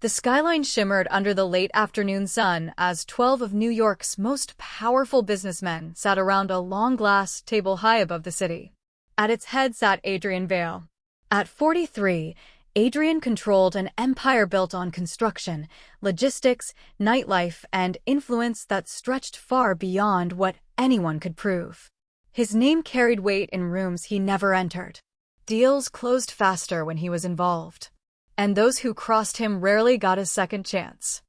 The skyline shimmered under the late afternoon sun as 12 of New York's most powerful businessmen sat around a long glass table high above the city. At its head sat Adrian Vale. At 43, Adrian controlled an empire built on construction, logistics, nightlife, and influence that stretched far beyond what anyone could prove. His name carried weight in rooms he never entered. Deals closed faster when he was involved, and those who crossed him rarely got a second chance.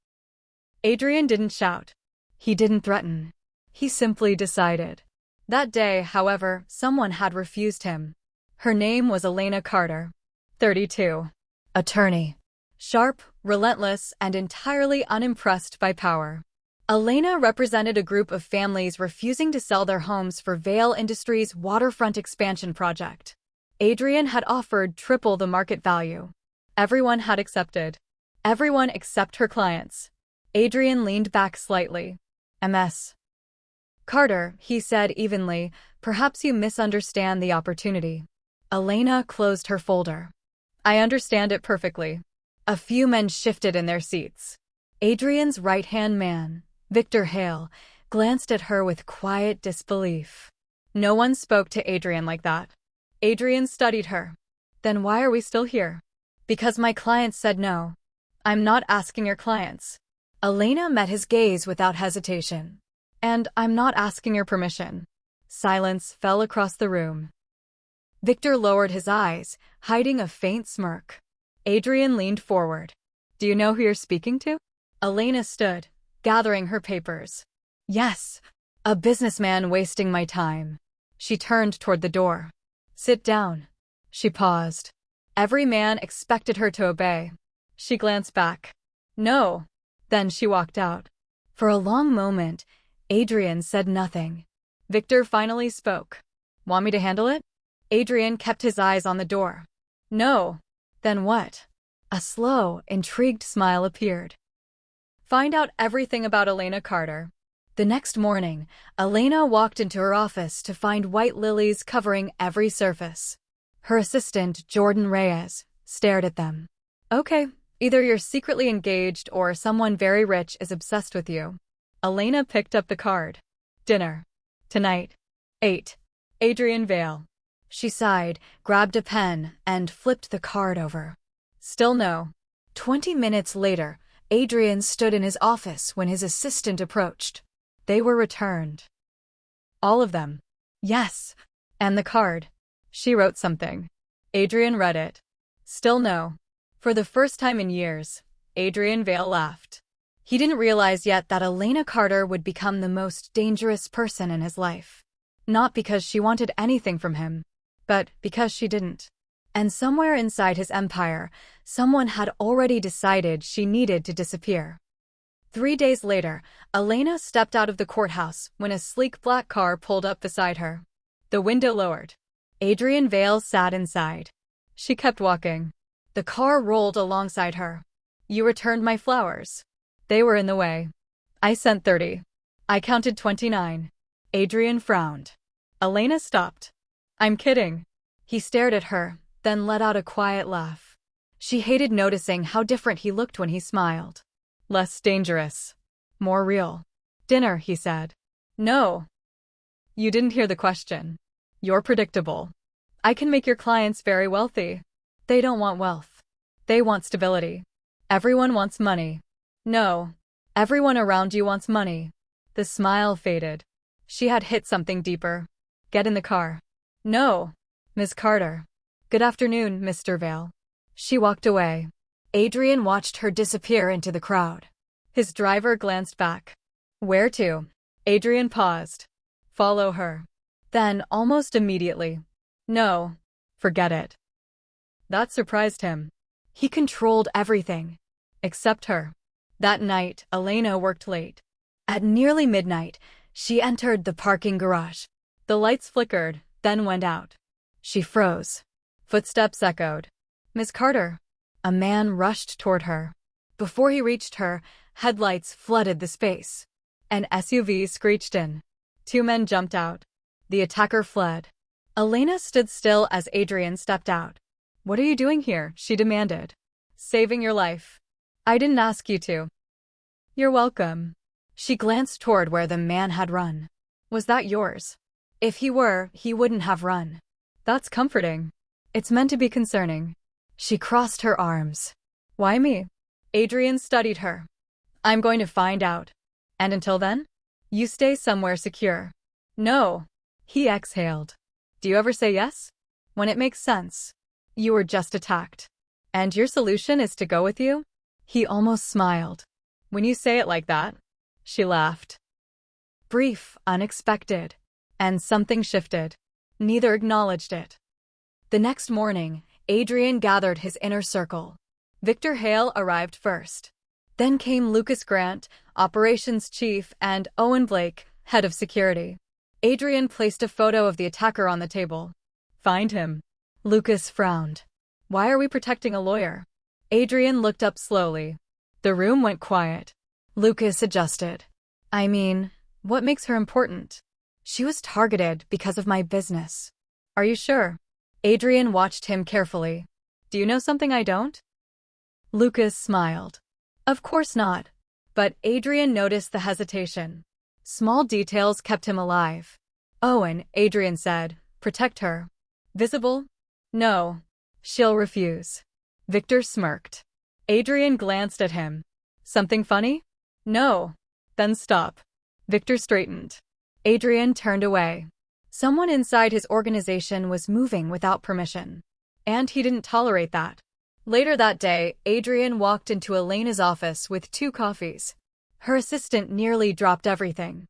Adrian didn't shout. He didn't threaten. He simply decided. That day, however, someone had refused him. Her name was Elena Carter, 32. Attorney. Sharp, relentless, and entirely unimpressed by power. Elena represented a group of families refusing to sell their homes for Vale Industries' waterfront expansion project. Adrian had offered triple the market value. Everyone had accepted. Everyone except her clients. Adrian leaned back slightly. "Ms. Carter," he said evenly, "perhaps you misunderstand the opportunity." Elena closed her folder. "I understand it perfectly." A few men shifted in their seats. Adrian's right-hand man, Victor Hale, glanced at her with quiet disbelief. No one spoke to Adrian like that. Adrian studied her. "Then why are we still here?" "Because my clients said no." "I'm not asking your clients." Elena met his gaze without hesitation. "And I'm not asking your permission." Silence fell across the room. Victor lowered his eyes, hiding a faint smirk. Adrian leaned forward. "Do you know who you're speaking to?" Elena stood, gathering her papers. "Yes, a businessman wasting my time." She turned toward the door. "Sit down." She paused. Every man expected her to obey. She glanced back. "No." Then she walked out. For a long moment, Adrian said nothing. Victor finally spoke. "Want me to handle it?" Adrian kept his eyes on the door. "No." "Then what?" A slow, intrigued smile appeared. "Find out everything about Elena Carter." The next morning, Elena walked into her office to find white lilies covering every surface. Her assistant, Jordan Reyes, stared at them. "Okay, either you're secretly engaged or someone very rich is obsessed with you." Elena picked up the card. "Dinner. Tonight. 8. Adrian Vale." She sighed, grabbed a pen, and flipped the card over. Still no. 20 minutes later, Adrian stood in his office when his assistant approached. They were returned. "All of them." "Yes." "And the card." She wrote something. Adrian read it. Still no. For the first time in years, Adrian Vale laughed. He didn't realize yet that Elena Carter would become the most dangerous person in his life. Not because she wanted anything from him, but because she didn't. And somewhere inside his empire, someone had already decided she needed to disappear. 3 days later, Elena stepped out of the courthouse when a sleek black car pulled up beside her. The window lowered. Adrian Vale sat inside. She kept walking. The car rolled alongside her. "You returned my flowers." "They were in the way." "I sent 30. I counted 29. Adrian frowned. Elena stopped. "I'm kidding." He stared at her, then let out a quiet laugh. She hated noticing how different he looked when he smiled. Less dangerous. More real. "Dinner," he said. "No." "You didn't hear the question." "You're predictable. I can make your clients very wealthy." "They don't want wealth. They want stability." "Everyone wants money." "No. Everyone around you wants money." The smile faded. She had hit something deeper. "Get in the car." "No." "Ms. Carter." "Good afternoon, Mr. Vale." She walked away. Adrian watched her disappear into the crowd. His driver glanced back. "Where to?" Adrian paused. "Follow her." Then, almost immediately, "No. Forget it." That surprised him. He controlled everything. Except her. That night, Elena worked late. At nearly midnight, she entered the parking garage. The lights flickered, then went out. She froze. Footsteps echoed. "Miss Carter." A man rushed toward her. Before he reached her, headlights flooded the space. An SUV screeched in. 2 men jumped out. The attacker fled. Elena stood still as Adrian stepped out. "What are you doing here?" she demanded. "Saving your life." I didn't ask you to. You're welcome. She glanced toward where the man had run. Was that yours? If he were, he wouldn't have run. That's comforting. It's meant to be concerning. She crossed her arms. Why me? Adrian studied her. I'm going to find out. And until then? You stay somewhere secure. No. He exhaled. Do you ever say yes? When it makes sense. You were just attacked. And your solution is to go with you? He almost smiled. When you say it like that. She laughed. Brief, unexpected. And something shifted. Neither acknowledged it. The next morning, Adrian gathered his inner circle. Victor Hale arrived first. Then came Lucas Grant, operations chief, and Owen Blake, head of security. Adrian placed a photo of the attacker on the table. Find him. Lucas frowned. Why are we protecting a lawyer? Adrian looked up slowly. The room went quiet. Lucas adjusted. I mean, what makes her important? She was targeted because of my business. Are you sure? Adrian watched him carefully. Do you know something I don't? Lucas smiled. Of course not. But Adrian noticed the hesitation. Small details kept him alive. Owen, Adrian said, protect her. Visible? No. She'll refuse. Victor smirked. Adrian glanced at him. Something funny? No. Then stop. Victor straightened. Adrian turned away. Someone inside his organization was moving without permission. And he didn't tolerate that. Later that day, Adrian walked into Elena's office with 2 coffees. Her assistant nearly dropped everything.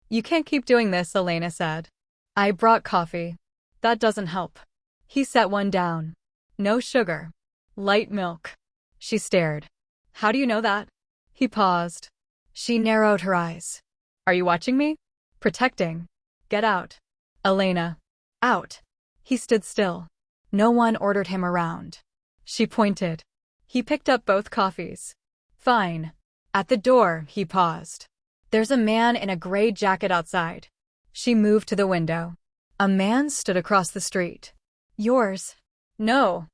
You can't keep doing this, Elena said. I brought coffee. That doesn't help. He set one down. No sugar. Light milk. She stared. How do you know that? He paused. She narrowed her eyes. Are you watching me? Protecting. Get out. Elena. Out. He stood still. No one ordered him around. She pointed. He picked up both coffees. Fine. At the door, he paused. There's a man in a gray jacket outside. She moved to the window. A man stood across the street. Yours? No.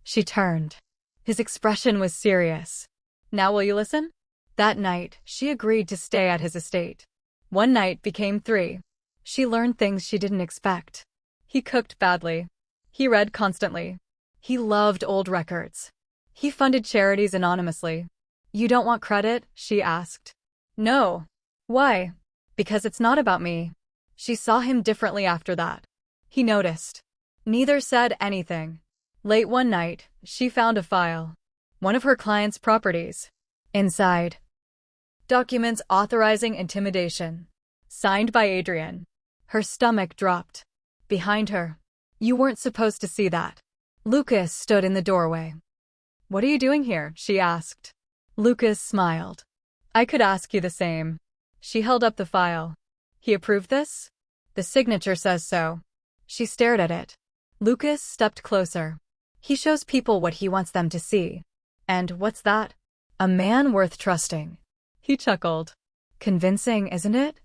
She turned. His expression was serious. Now will you listen? That night, she agreed to stay at his estate. One night became 3. She learned things she didn't expect. He cooked badly. He read constantly. He loved old records. He funded charities anonymously. You don't want credit? She asked. No. Why? Because it's not about me. She saw him differently after that. He noticed. Neither said anything. Late one night, she found a file. One of her client's properties. Inside. Documents authorizing intimidation. Signed by Adrian. Her stomach dropped. Behind her. You weren't supposed to see that. Lucas stood in the doorway. What are you doing here? She asked. Lucas smiled. I could ask you the same. She held up the file. He approved this? The signature says so. She stared at it. Lucas stepped closer. He shows people what he wants them to see. And what's that? A man worth trusting. He chuckled. Convincing, isn't it?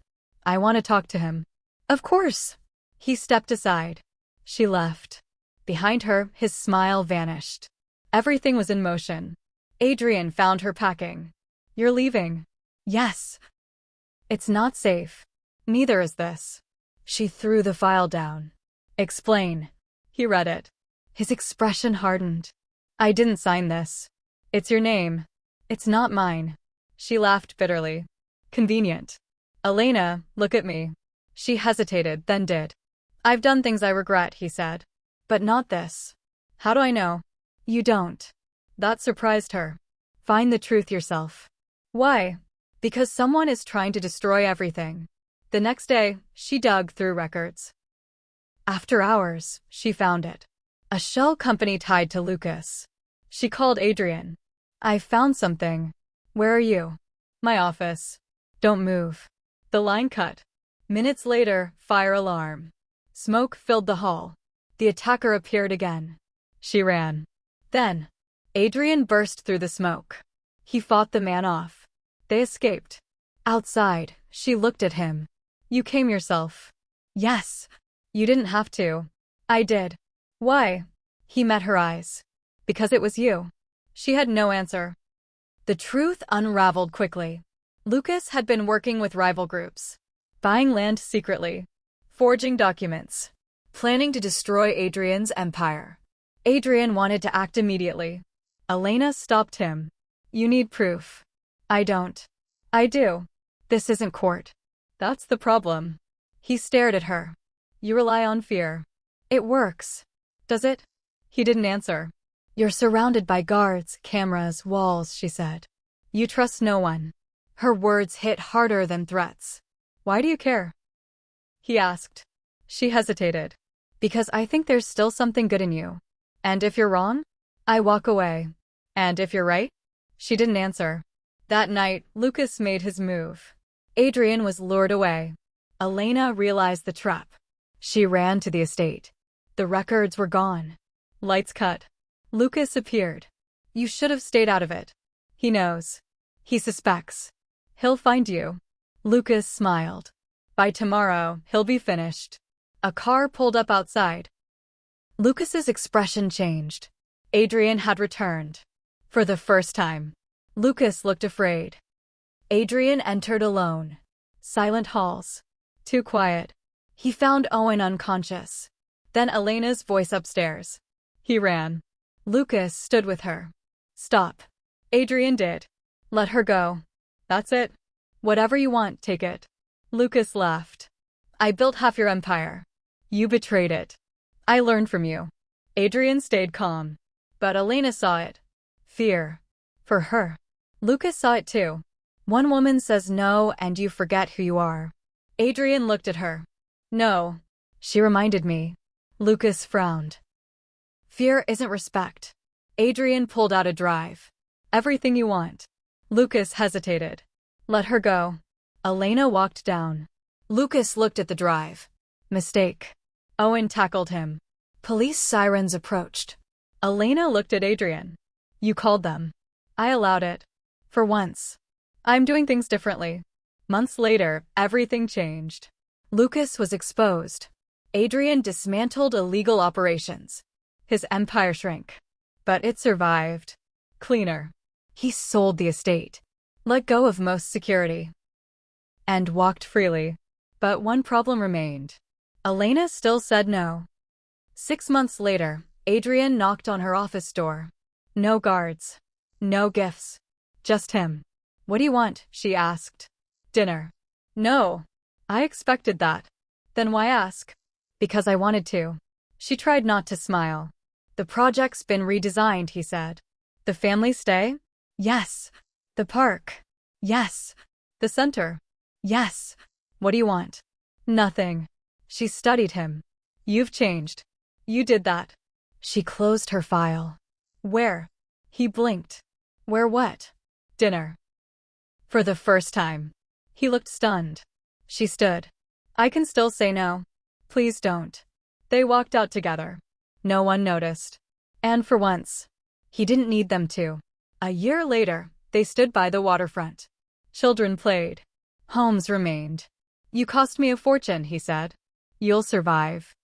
I want to talk to him. Of course. He stepped aside. She left. Behind her, his smile vanished. Everything was in motion. Adrian found her packing. You're leaving. Yes. It's not safe. Neither is this. She threw the file down. Explain. He read it. His expression hardened. I didn't sign this. It's your name. It's not mine. She laughed bitterly. Convenient. Elena, look at me. She hesitated, then did. I've done things I regret, he said. But not this. How do I know? You don't. That surprised her. Find the truth yourself. Why? Because someone is trying to destroy everything. The next day, she dug through records. After hours, she found it. A shell company tied to Lucas. She called Adrian. I found something. Where are you? My office. Don't move. The line cut. Minutes later, fire alarm. Smoke filled the hall. The attacker appeared again. She ran. Then, Adrian burst through the smoke. He fought the man off. They escaped. Outside, she looked at him. You came yourself. Yes. You didn't have to. I did. Why? He met her eyes. Because it was you. She had no answer. The truth unraveled quickly. Lucas had been working with rival groups, buying land secretly, forging documents, planning to destroy Adrian's empire. Adrian wanted to act immediately. Elena stopped him. You need proof. I don't. I do. This isn't court. That's the problem. He stared at her. You rely on fear. It works. Does it? He didn't answer. You're surrounded by guards, cameras, walls, she said. You trust no one. Her words hit harder than threats. Why do you care? He asked. She hesitated. Because I think there's still something good in you. And if you're wrong, I walk away. And if you're right? She didn't answer. That night, Lucas made his move. Adrian was lured away. Elena realized the trap. She ran to the estate. The records were gone. Lights cut. Lucas appeared. You should have stayed out of it. He knows. He suspects. He'll find you. Lucas smiled. By tomorrow, he'll be finished. A car pulled up outside. Lucas's expression changed. Adrian had returned. For the first time. Lucas looked afraid. Adrian entered alone. Silent halls. Too quiet. He found Owen unconscious. Then Elena's voice upstairs. He ran. Lucas stood with her. Stop. Adrian did. Let her go. That's it. Whatever you want, take it. Lucas laughed. I built half your empire. You betrayed it. I learned from you. Adrian stayed calm. But Elena saw it. Fear. For her. Lucas saw it too. One woman says no and you forget who you are. Adrian looked at her. No. She reminded me. Lucas frowned. Fear isn't respect. Adrian pulled out a drive. Everything you want. Lucas hesitated. Let her go. Elena walked down. Lucas looked at the drive. Mistake. Owen tackled him. Police sirens approached. Elena looked at Adrian. You called them. I allowed it. For once. I'm doing things differently. Months later, everything changed. Lucas was exposed. Adrian dismantled illegal operations. His empire shrank. But it survived. Cleaner. He sold the estate. Let go of most security. And walked freely. But one problem remained. Elena still said no. 6 months later, Adrian knocked on her office door. No guards. No gifts. Just him. What do you want? She asked. Dinner. No. I expected that. Then why ask? Because I wanted to. She tried not to smile. The project's been redesigned, he said. The family stay? Yes. The park? Yes. The center? Yes. What do you want? Nothing. She studied him. You've changed. You did that. She closed her file. Where? He blinked. Where what? Dinner. For the first time. He looked stunned. She stood. I can still say no. Please don't. They walked out together. No one noticed. And for once, he didn't need them to. A year later, they stood by the waterfront. Children played. Homes remained. You cost me a fortune, he said. You'll survive.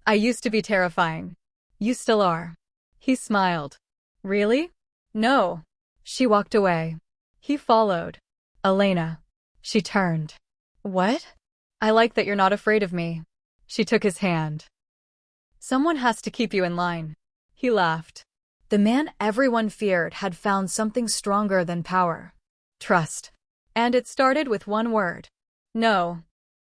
I used to be terrifying. You still are. He smiled. Really? No. She walked away. He followed. Elena. She turned. What? I like that you're not afraid of me. She took his hand. Someone has to keep you in line. He laughed. The man everyone feared had found something stronger than power. Trust. And it started with one word. No.